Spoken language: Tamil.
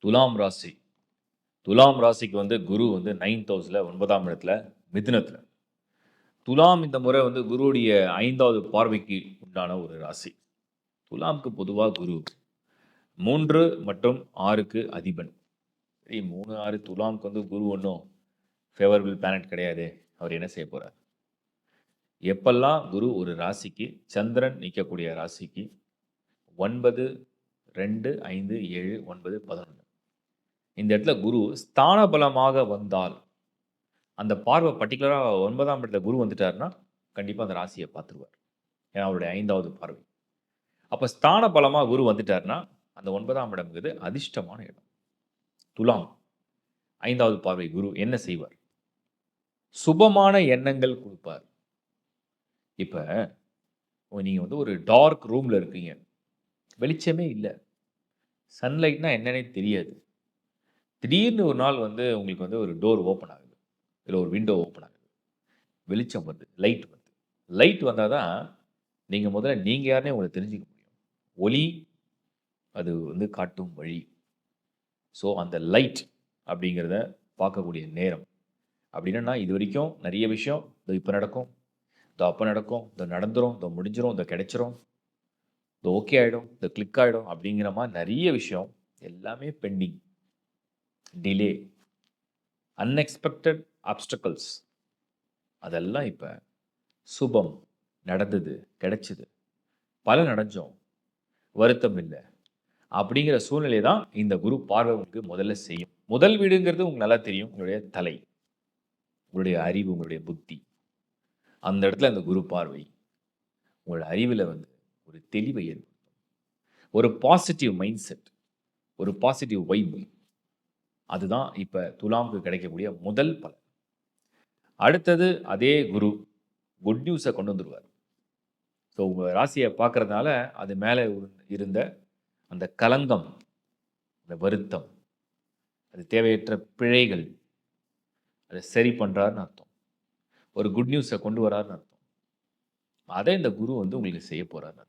துலாம் ராசி. துலாம் ராசிக்கு வந்து குரு வந்து 9த் ஹவுஸ்ல 9ஆம் இடத்துல, மிதுனத்துல. துலாம் இந்த முறை வந்து குருவுடைய 5வது பார்வைக்கு உண்டான ஒரு ராசி. துலாம்க்கு பொதுவா குரு 3 மற்றும் 6க்கு அதிபன். சரி 3, 6 துலாம்க்கு வந்து குரு ஒண்ணும் ஃபேவரபிள் பிளானட் கிடையாதே. அவர் என்ன செய்ய போறார்? எப்பல்லாம் குரு ஒரு ராசிக்கு, சந்திரன் நிக்கக்கூடிய ராசிக்கு 9, 2, 5, 7, 9, 11 இந்த இடத்துல குரு ஸ்தான பலமாக வந்தால், அந்த பார்வை பர்ட்டிகுலரா 9ஆம் இடத்துல குரு வந்துட்டாருன்னா, கண்டிப்பா அந்த ராசிய பார்த்துருவார். ஏன்னா அவருடைய 5வது பார்வை. அப்ப ஸ்தான பலமா குரு வந்துட்டாருன்னா, அந்த 9ஆம் இடம்ங்கிறது அதிர்ஷ்டமான இடம். துலாம் 5வது பார்வை குரு என்ன செய்வார்? சுபமான எண்ணங்கள் குடுப்பார். இப்ப நீங்க வந்து ஒரு டார்க் ரூம்ல இருக்கீங்க. வெளிச்சமே இல்ல. சன்லைட்னா என்னன்னே தெரியாது. திடீர்னு ஒரு நாள் வந்து உங்களுக்கு வந்து ஒரு டோர் ஓப்பன் ஆகுது. இல்ல ஒரு விண்டோ ஓப்பன் ஆகுது. வெளிச்சம் வருது. லைட் வருது. லைட் வந்தா தான் நீங்க முதல்ல நீங்க யாருன்னே உங்களுக்கு தெரிஞ்சுக்க முடியும். ஒளி அது வந்து காட்டும் வழி. ஸோ அந்த லைட் அப்படிங்கிறத பார்க்கக்கூடிய நேரம். அப்படி என்னன்னா, இதுவரைக்கும் நெறைய விஷயம் இதோ இப்ப நடக்கும், இதோ அப்ப நடக்கும், இதோ நடந்துரும், இதோ முடிஞ்சிரும், இதோ கிடைச்சிரும், இதோ ஓகே ஆயிடும், இதோ கிளிக் ஆயிடும் அப்படிங்கிற மாரி நெறைய விஷயம் எல்லாமே பெண்டிங், டிலே, அன்எக்ஸ்பெக்டட் ஆப்ஸ்டக்கிள்ஸ் அதெல்லாம் இப்ப சுபம், நடந்தது, கிடைச்சது, பலன் அடைஞ்சோம், வருத்தம் இல்ல. அப்படிங்கிற சூழ்நிலை தான் இந்த குரு பார்வை உங்களுக்கு முதல்ல செய்யும். முதல் வீடுங்கிறது உங்களுக்கு நல்லா தெரியும். உங்களுடைய தலை, உங்களுடைய அறிவு, உங்களுடைய புத்தி. அந்த இடத்துல அந்த குரு பார்வை, உங்களோட அறிவுல வந்து ஒரு தெளிவை ஏற்படுத்தும். ஒரு பாசிட்டிவ் மைண்ட் செட், ஒரு பாசிட்டிவ் வைப். அதுதான் இப்ப துலாம்க்கு கிடைக்கக்கூடிய முதல் பலன். அடுத்தது அதே குரு குட் நியூஸ கொண்டு வந்துருவாரு. ஸோ உங்க ராசிய பார்க்கறதுனால, அது மேல இருந்த அந்த களங்கம், அந்த வருத்தம், அது தேவையற்ற பிழைகள், அத சரி பண்றாருன்னு அர்த்தம். ஒரு குட் நியூஸ கொண்டு வராருன்னு அர்த்தம். அத இந்த குரு வந்து உங்களுக்கு செய்ய போறாரு.